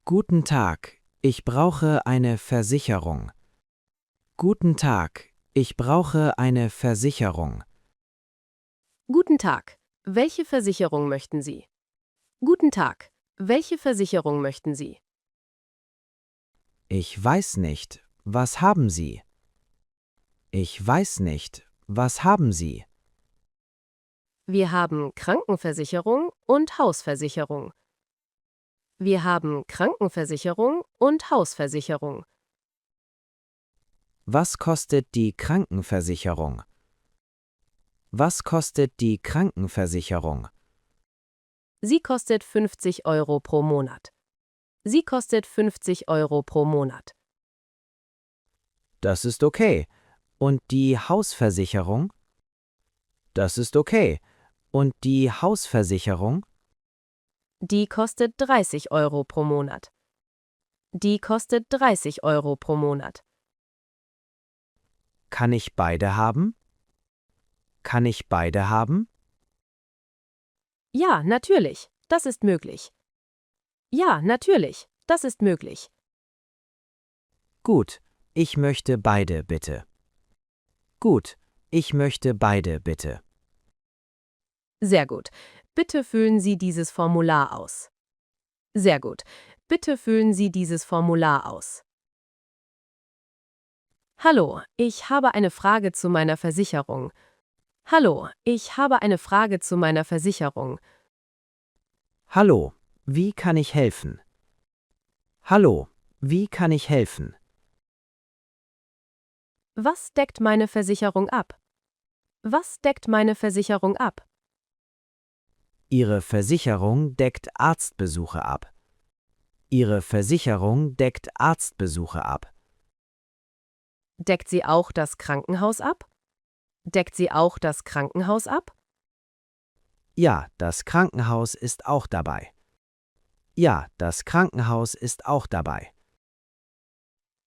Guten Tag, ich brauche eine Versicherung. Guten Tag, ich brauche eine Versicherung. Guten Tag. Welche Versicherung möchten Sie? Guten Tag. Welche Versicherung möchten Sie? Ich weiß nicht, was haben Sie? Ich weiß nicht, was haben Sie? Wir haben Krankenversicherung und Hausversicherung. Wir haben Krankenversicherung und Hausversicherung. Was kostet die Krankenversicherung? Was kostet die Krankenversicherung? Sie kostet 50 Euro pro Monat. Sie kostet 50 Euro pro Monat. Das ist okay. Und die Hausversicherung? Das ist okay. Und die Hausversicherung? Die kostet 30 Euro pro Monat. Die kostet 30 Euro pro Monat. Kann ich beide haben? Kann ich beide haben? Ja, natürlich. Das ist möglich. Ja, natürlich. Das ist möglich. Gut, ich möchte beide bitte. Gut, ich möchte beide bitte. Sehr gut. Bitte füllen Sie dieses Formular aus. Sehr gut. Bitte füllen Sie dieses Formular aus. Hallo, ich habe eine Frage zu meiner Versicherung. Hallo, ich habe eine Frage zu meiner Versicherung. Hallo, wie kann ich helfen? Hallo, wie kann ich helfen? Was deckt meine Versicherung ab? Was deckt meine Versicherung ab? Ihre Versicherung deckt Arztbesuche ab. Ihre Versicherung deckt Arztbesuche ab. Deckt sie auch das Krankenhaus ab? Deckt sie auch das Krankenhaus ab? Ja, das Krankenhaus ist auch dabei. Ja, das Krankenhaus ist auch dabei.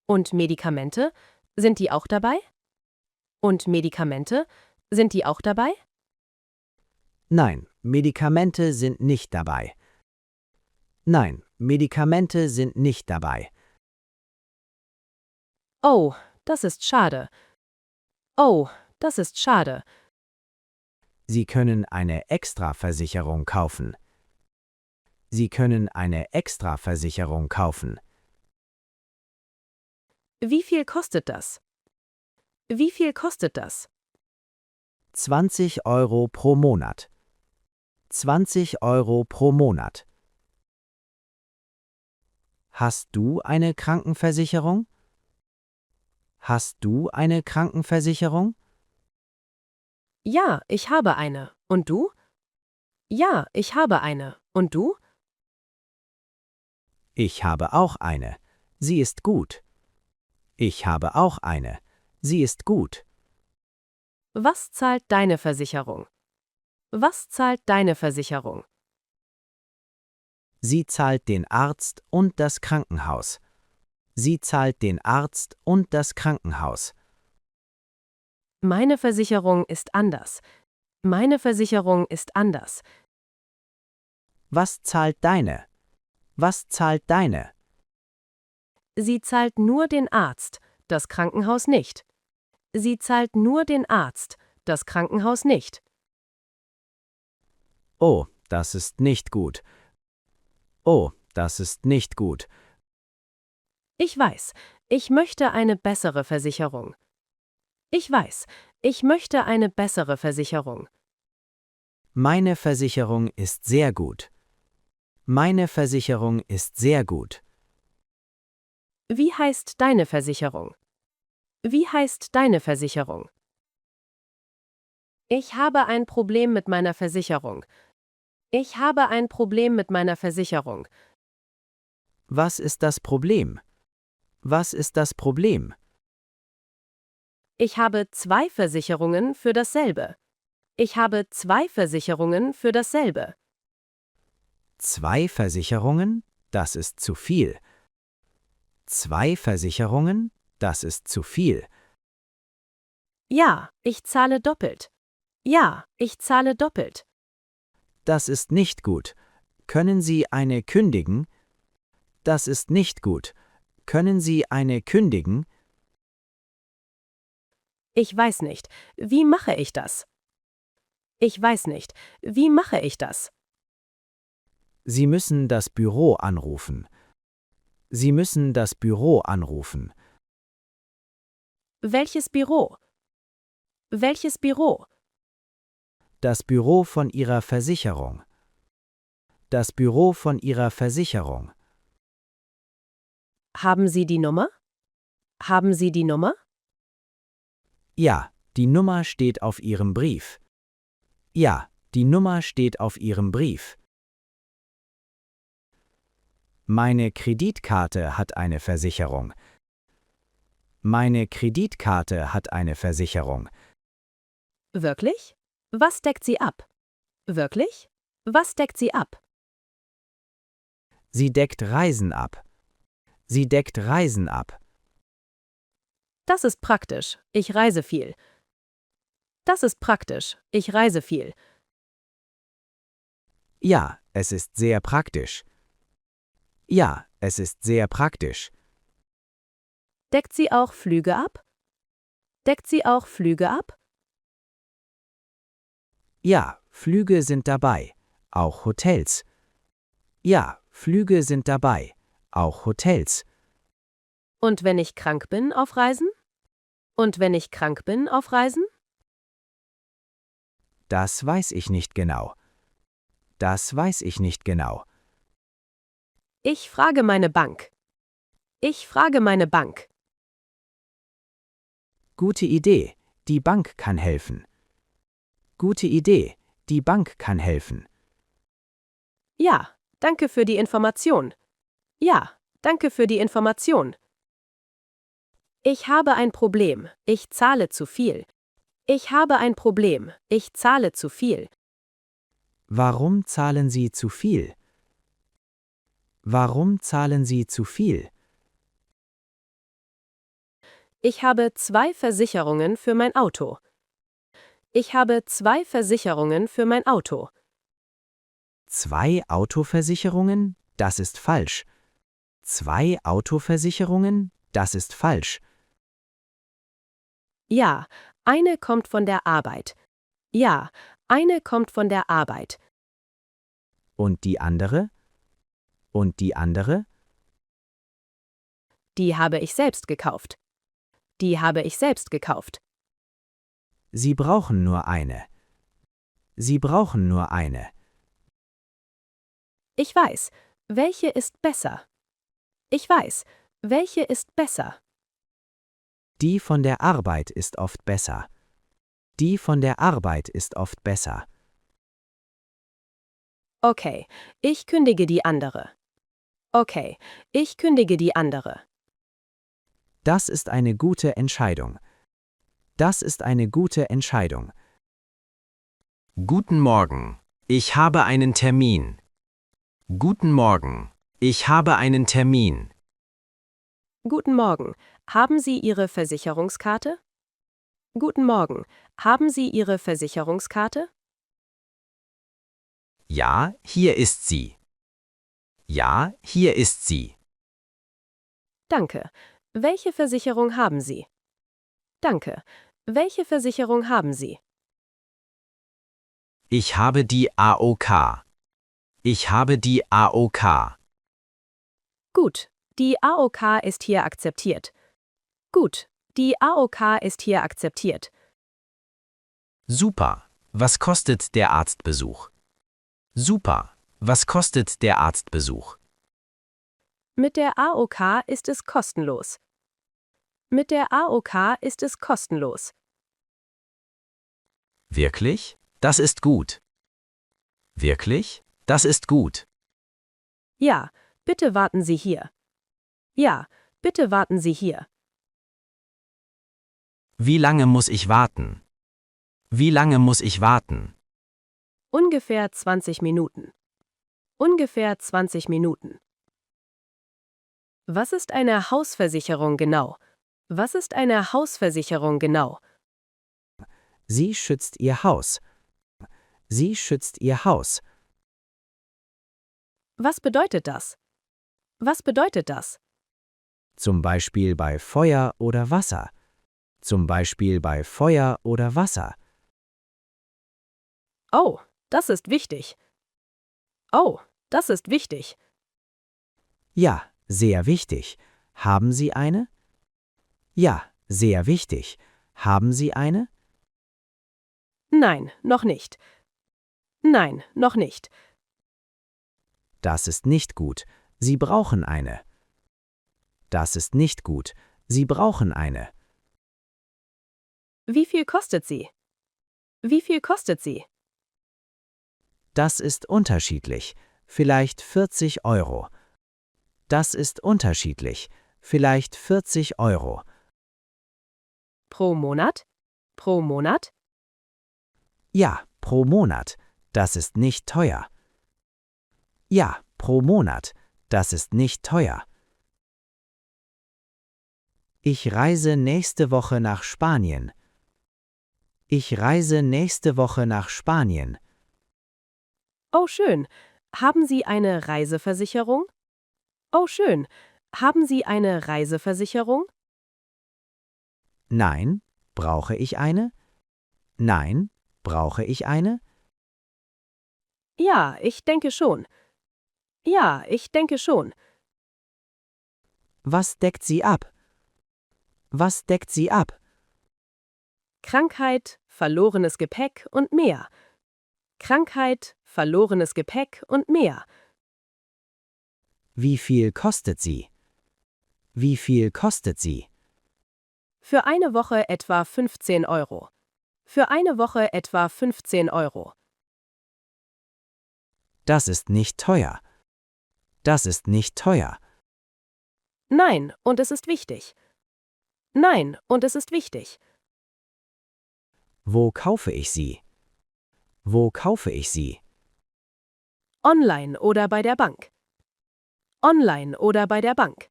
Und Medikamente? Sind die auch dabei? Und Medikamente? Sind die auch dabei? Nein, Medikamente sind nicht dabei. Nein, Medikamente sind nicht dabei. Oh, das ist schade. Oh, das ist schade. Sie können eine Extraversicherung kaufen. Sie können eine Extraversicherung kaufen. Wie viel kostet das? Wie viel kostet das? 20 Euro pro Monat. 20 Euro pro Monat. Hast du eine Krankenversicherung? Hast du eine Krankenversicherung? Ja, ich habe eine. Und du? Ja, ich habe eine. Und du? Ich habe auch eine. Sie ist gut. Ich habe auch eine. Sie ist gut. Was zahlt deine Versicherung? Was zahlt deine Versicherung? Sie zahlt den Arzt und das Krankenhaus. Sie zahlt den Arzt und das Krankenhaus. Meine Versicherung ist anders. Meine Versicherung ist anders. Was zahlt deine? Was zahlt deine? Sie zahlt nur den Arzt, das Krankenhaus nicht. Sie zahlt nur den Arzt, das Krankenhaus nicht. Oh, das ist nicht gut. Oh, das ist nicht gut. Ich weiß, ich möchte eine bessere Versicherung. Ich weiß, ich möchte eine bessere Versicherung. Meine Versicherung ist sehr gut. Meine Versicherung ist sehr gut. Wie heißt deine Versicherung? Wie heißt deine Versicherung? Ich habe ein Problem mit meiner Versicherung. Ich habe ein Problem mit meiner Versicherung. Was ist das Problem? Was ist das Problem? Ich habe zwei Versicherungen für dasselbe. Ich habe zwei Versicherungen für dasselbe. 2 Versicherungen? Das ist zu viel. 2 Versicherungen? Das ist zu viel. Ja, ich zahle doppelt. Ja, ich zahle doppelt. Das ist nicht gut. Können Sie eine kündigen? Das ist nicht gut. Können Sie eine kündigen? Ich weiß nicht. Wie mache ich das? Ich weiß nicht. Wie mache ich das? Sie müssen das Büro anrufen. Sie müssen das Büro anrufen. Welches Büro? Welches Büro? Das Büro von Ihrer Versicherung. Das Büro von Ihrer Versicherung. Haben Sie die Nummer? Haben Sie die Nummer? Ja, die Nummer steht auf Ihrem Brief. Ja, die Nummer steht auf Ihrem Brief. Meine Kreditkarte hat eine Versicherung. Meine Kreditkarte hat eine Versicherung. Wirklich? Was deckt sie ab? Wirklich? Was deckt sie ab? Sie deckt Reisen ab. Sie deckt Reisen ab. Das ist praktisch. Ich reise viel. Das ist praktisch. Ich reise viel. Ja, es ist sehr praktisch. Ja, es ist sehr praktisch. Deckt sie auch Flüge ab? Deckt sie auch Flüge ab? Ja, Flüge sind dabei. Auch Hotels. Ja, Flüge sind dabei. Auch Hotels. Und wenn ich krank bin auf Reisen? Und wenn ich krank bin auf Reisen? Das weiß ich nicht genau. Das weiß ich nicht genau. Ich frage meine Bank. Ich frage meine Bank. Gute Idee. Die Bank kann helfen. Gute Idee. Die Bank kann helfen. Ja, danke für die Information. Ja, danke für die Information. Ich habe ein Problem. Ich zahle zu viel. Ich habe ein Problem. Ich zahle zu viel. Warum zahlen Sie zu viel? Warum zahlen Sie zu viel? Ich habe 2 Versicherungen für mein Auto. Ich habe 2 Versicherungen für mein Auto. 2 Autoversicherungen? Das ist falsch. 2 Autoversicherungen? Das ist falsch. Ja, eine kommt von der Arbeit. Ja, eine kommt von der Arbeit. Und die andere? Und die andere? Die habe ich selbst gekauft. Die habe ich selbst gekauft. Sie brauchen nur eine. Sie brauchen nur eine. Ich weiß, welche ist besser. Ich weiß, welche ist besser. Die von der Arbeit ist oft besser. Die von der Arbeit ist oft besser. Okay, ich kündige die andere. Okay, ich kündige die andere. Das ist eine gute Entscheidung. Das ist eine gute Entscheidung. Guten Morgen. Ich habe einen Termin. Guten Morgen. Ich habe einen Termin. Guten Morgen. Haben Sie Ihre Versicherungskarte? Guten Morgen. Haben Sie Ihre Versicherungskarte? Ja, hier ist sie. Ja, hier ist sie. Danke. Welche Versicherung haben Sie? Danke. Welche Versicherung haben Sie? Ich habe die AOK. Ich habe die AOK. Gut. Die AOK ist hier akzeptiert. Gut. Die AOK ist hier akzeptiert. Super. Was kostet der Arztbesuch? Super. Was kostet der Arztbesuch? Mit der AOK ist es kostenlos. Mit der AOK ist es kostenlos. Wirklich? Das ist gut. Wirklich? Das ist gut. Ja, bitte warten Sie hier. Ja, bitte warten Sie hier. Wie lange muss ich warten? Wie lange muss ich warten? Ungefähr 20 Minuten. Ungefähr 20 Minuten. Was ist eine Hausversicherung genau? Was ist eine Hausversicherung genau? Sie schützt Ihr Haus. Sie schützt Ihr Haus. Was bedeutet das? Was bedeutet das? Zum Beispiel bei Feuer oder Wasser. Zum Beispiel bei Feuer oder Wasser. Oh, das ist wichtig. Oh, das ist wichtig. Ja, sehr wichtig. Haben Sie eine? Ja, sehr wichtig. Haben Sie eine? Nein, noch nicht. Nein, noch nicht. Das ist nicht gut. Sie brauchen eine. Das ist nicht gut. Sie brauchen eine. Wie viel kostet sie? Wie viel kostet sie? Das ist unterschiedlich. Vielleicht 40 Euro. Das ist unterschiedlich. Vielleicht 40 Euro. Pro Monat? Pro Monat? Ja, pro Monat. Das ist nicht teuer. Ja, pro Monat. Das ist nicht teuer. Ich reise nächste Woche nach Spanien. Ich reise nächste Woche nach Spanien. Oh, schön. Haben Sie eine Reiseversicherung? Oh, schön. Haben Sie eine Reiseversicherung? Nein, brauche ich eine? Nein, brauche ich eine? Ja, ich denke schon. Ja, ich denke schon. Was deckt sie ab? Was deckt sie ab? Krankheit, verlorenes Gepäck und mehr. Krankheit, verlorenes Gepäck und mehr. Wie viel kostet sie? Wie viel kostet sie? Für eine Woche etwa 15 Euro. Für eine Woche etwa 15 Euro. Das ist nicht teuer. Das ist nicht teuer. Nein, und es ist wichtig. Nein, und es ist wichtig. Wo kaufe ich sie? Wo kaufe ich sie? Online oder bei der Bank. Online oder bei der Bank.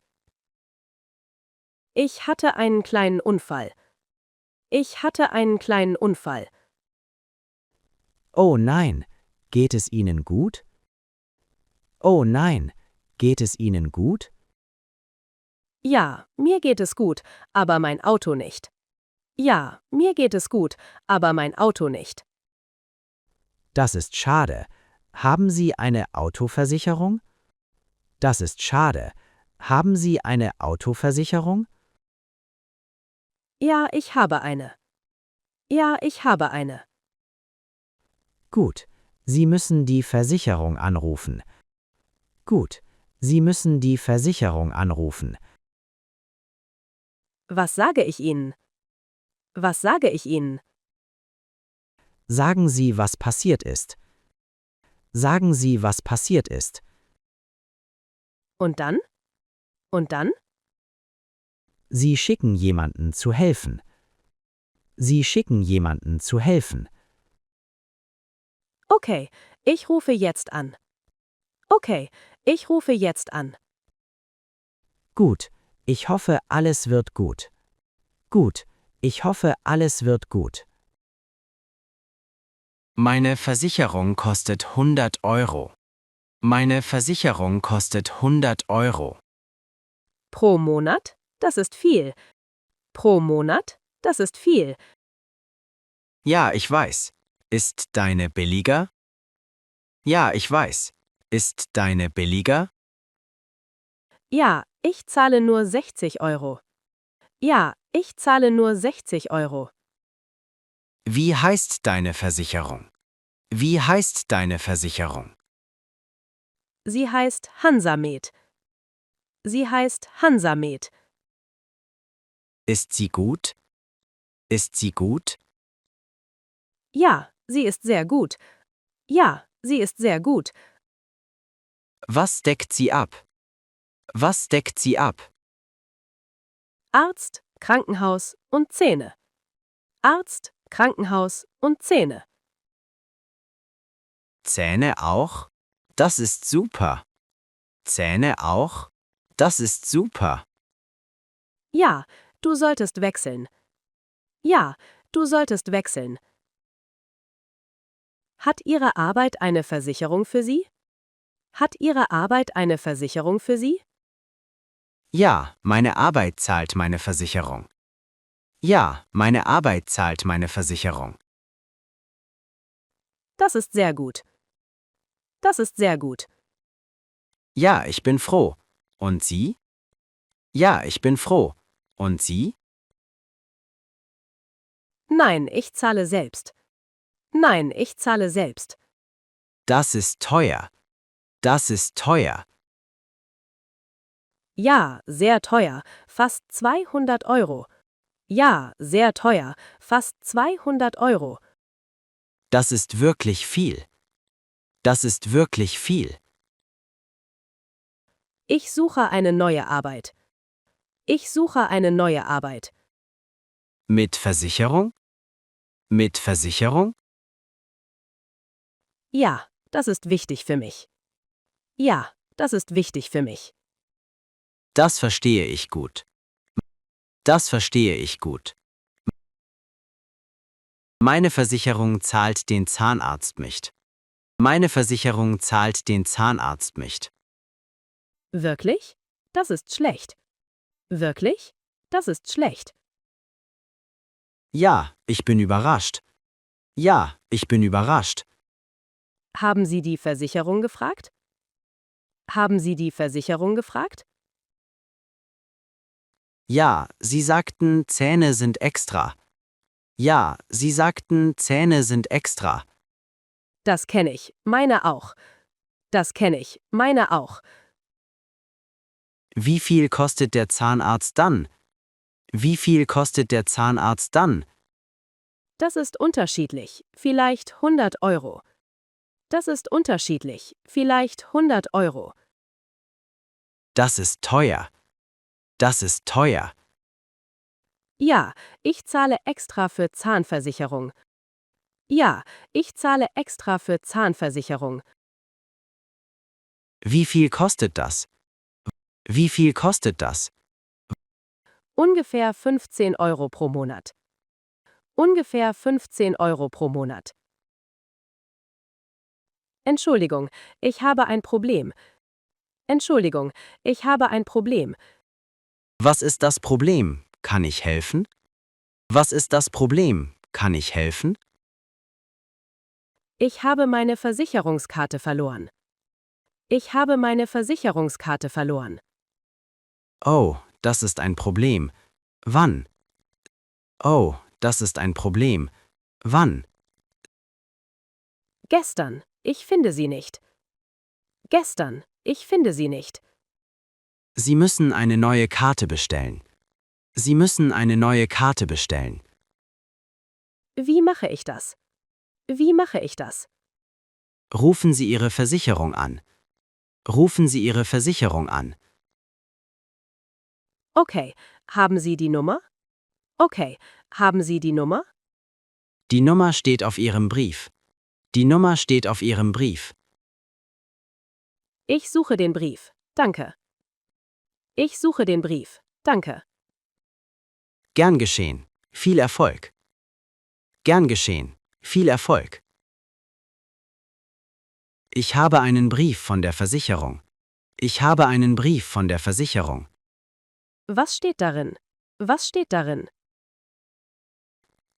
Ich hatte einen kleinen Unfall. Ich hatte einen kleinen Unfall. Oh nein, geht es Ihnen gut? Oh nein, geht es Ihnen gut? Ja, mir geht es gut, aber mein Auto nicht. Ja, mir geht es gut, aber mein Auto nicht. Das ist schade. Haben Sie eine Autoversicherung? Das ist schade. Haben Sie eine Autoversicherung? Ja, ich habe eine. Ja, ich habe eine. Gut, Sie müssen die Versicherung anrufen. Gut, Sie müssen die Versicherung anrufen. Was sage ich Ihnen? Was sage ich Ihnen? Sagen Sie, was passiert ist. Sagen Sie, was passiert ist. Und dann? Und dann? Sie schicken jemanden zu helfen. Sie schicken jemanden zu helfen. Okay, ich rufe jetzt an. Okay, ich rufe jetzt an. Gut, ich hoffe, alles wird gut. Gut, ich hoffe, alles wird gut. Meine Versicherung kostet 100 Euro. Meine Versicherung kostet 100 Euro. Pro Monat? Das ist viel. Pro Monat? Das ist viel. Ja, ich weiß. Ist deine billiger? Ja, ich weiß. Ist deine billiger? Ja, ich zahle nur 60 Euro. Ja, ich zahle nur 60 Euro. Wie heißt deine Versicherung? Wie heißt deine Versicherung? Sie heißt Hansamed. Sie heißt Hansamed. Ist sie gut? Ist sie gut? Ja, sie ist sehr gut. Ja, sie ist sehr gut. Was deckt sie ab? Was deckt sie ab? Arzt, Krankenhaus und Zähne. Arzt, Krankenhaus und Zähne. Zähne auch? Das ist super. Zähne auch? Das ist super. Ja, du solltest wechseln. Ja, du solltest wechseln. Hat Ihre Arbeit eine Versicherung für Sie? Hat Ihre Arbeit eine Versicherung für Sie? Ja, meine Arbeit zahlt meine Versicherung. Ja, meine Arbeit zahlt meine Versicherung. Das ist sehr gut. Das ist sehr gut. Ja, ich bin froh. Und Sie? Ja, ich bin froh. Und Sie? Nein, ich zahle selbst. Nein, ich zahle selbst. Das ist teuer. Das ist teuer. Ja, sehr teuer, fast 200 Euro. Ja, sehr teuer, fast 200 Euro. Das ist wirklich viel. Das ist wirklich viel. Ich suche eine neue Arbeit. Ich suche eine neue Arbeit. Mit Versicherung? Mit Versicherung? Ja, das ist wichtig für mich. Ja, das ist wichtig für mich. Das verstehe ich gut. Das verstehe ich gut. Meine Versicherung zahlt den Zahnarzt nicht. Meine Versicherung zahlt den Zahnarzt nicht. Wirklich? Das ist schlecht. Wirklich? Das ist schlecht. Ja, ich bin überrascht. Ja, ich bin überrascht. Haben Sie die Versicherung gefragt? Haben Sie die Versicherung gefragt? Ja, Sie sagten, Zähne sind extra. Ja, Sie sagten, Zähne sind extra. Das kenne ich, meine auch. Das kenne ich, meine auch. Wie viel kostet der Zahnarzt dann? Wie viel kostet der Zahnarzt dann? Das ist unterschiedlich, vielleicht 100 Euro. Das ist unterschiedlich, vielleicht 100 Euro. Das ist teuer. Das ist teuer. Ja, ich zahle extra für Zahnversicherung. Ja, ich zahle extra für Zahnversicherung. Wie viel kostet das? Wie viel kostet das? Ungefähr 15 Euro pro Monat. Ungefähr 15 Euro pro Monat. Entschuldigung, ich habe ein Problem. Entschuldigung, ich habe ein Problem. Was ist das Problem? Kann ich helfen? Was ist das Problem? Kann ich helfen? Ich habe meine Versicherungskarte verloren. Ich habe meine Versicherungskarte verloren. Oh, das ist ein Problem. Wann? Oh, das ist ein Problem. Wann? Gestern, ich finde sie nicht. Gestern, ich finde sie nicht. Sie müssen eine neue Karte bestellen. Sie müssen eine neue Karte bestellen. Wie mache ich das? Wie mache ich das? Rufen Sie Ihre Versicherung an. Rufen Sie Ihre Versicherung an. Okay, haben Sie die Nummer? Okay, haben Sie die Nummer? Die Nummer steht auf Ihrem Brief. Die Nummer steht auf Ihrem Brief. Ich suche den Brief. Danke. Ich suche den Brief. Danke. Gern geschehen. Viel Erfolg. Gern geschehen. Viel Erfolg. Ich habe einen Brief von der Versicherung. Ich habe einen Brief von der Versicherung. Was steht darin? Was steht darin?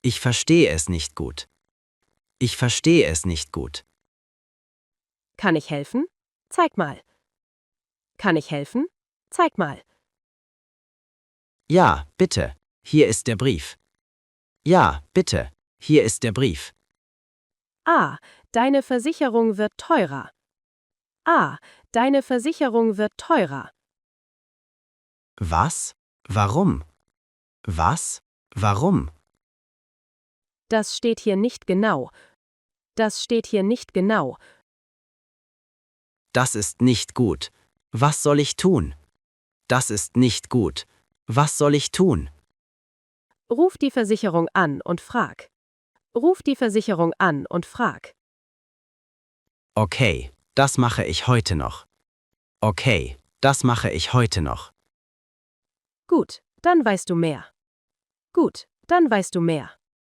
Ich verstehe es nicht gut. Ich verstehe es nicht gut. Kann ich helfen? Zeig mal. Kann ich helfen? Zeig mal. Ja, bitte. Hier ist der Brief. Ja, bitte. Hier ist der Brief. Ah, deine Versicherung wird teurer. Ah, deine Versicherung wird teurer. Was? Warum? Was? Warum? Das steht hier nicht genau. Das steht hier nicht genau. Das ist nicht gut. Was soll ich tun? Das ist nicht gut. Was soll ich tun? Ruf die Versicherung an und frag. Ruf die Versicherung an und frag. Okay, das mache ich heute noch. Okay, das mache ich heute noch. Gut, dann weißt du mehr. Gut, dann weißt du mehr.